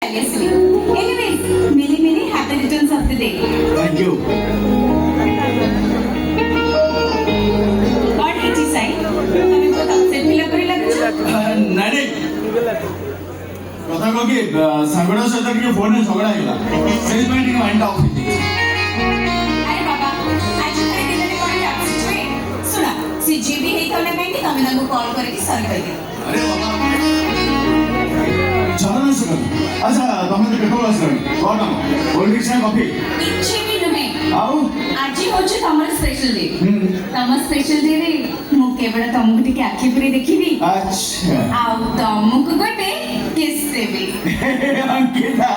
ଚାଲି ଆସିବି। Anyways, many happy returns of the day. Thank you. କଣ ହେଇଛି ସାଇ? ତମେ ବହୁତ upset ହେଲା ପରି ଲାଗୁଛ। ନାଇଁ କଥା କହ କି ସାଙ୍ଗଟା ସହିତ ଟିକେ ଫୋନରେ ଝଗଡ଼ା ହେଇଗଲା ସେଇଥିପାଇଁ ଟିକେ ମାଇଣ୍ଡ ଅଫ୍ ହେଇଯାଇଛି। ଆରେ ବାବା, ଆଜି ଥରେ ଦିନରେ କଣ upset ହୁଏ? ଶୁଣ, ସେ ଯିଏ ବି ହେଇଥାଉ ନା କାହିଁକି ତମେ ତାଙ୍କୁ କଲ୍ କରିକି ସରି କହିଦିଅ। ଆରେ ବାବା ଝଗଡ଼ା ଶୁଣ। ଆଚ୍ଛା ତମେ ତ କେତେବେଳେ ଆସିଲଣି? କ'ଣ କୋଲ୍ଡ ଡ୍ରିଙ୍କସ୍ ନା କଫି? କିଛି ବି ନୁହେଁ। ଆଉ ଆଜି ହଉଛି ତମର ସ୍ପେଶାଲ ଡେ। ତମ ସ୍ପେଶାଲ ଡେରେ ମୁଁ କେବଳ ତମକୁ ଟିକେ ଆଖି ପୁରେଇ ଦେଖିବି ଆଚ୍ଛା ଆଉ ତମକୁ ଗୋଟେ କିସ୍ ଦେବି। ଅଙ୍କିତା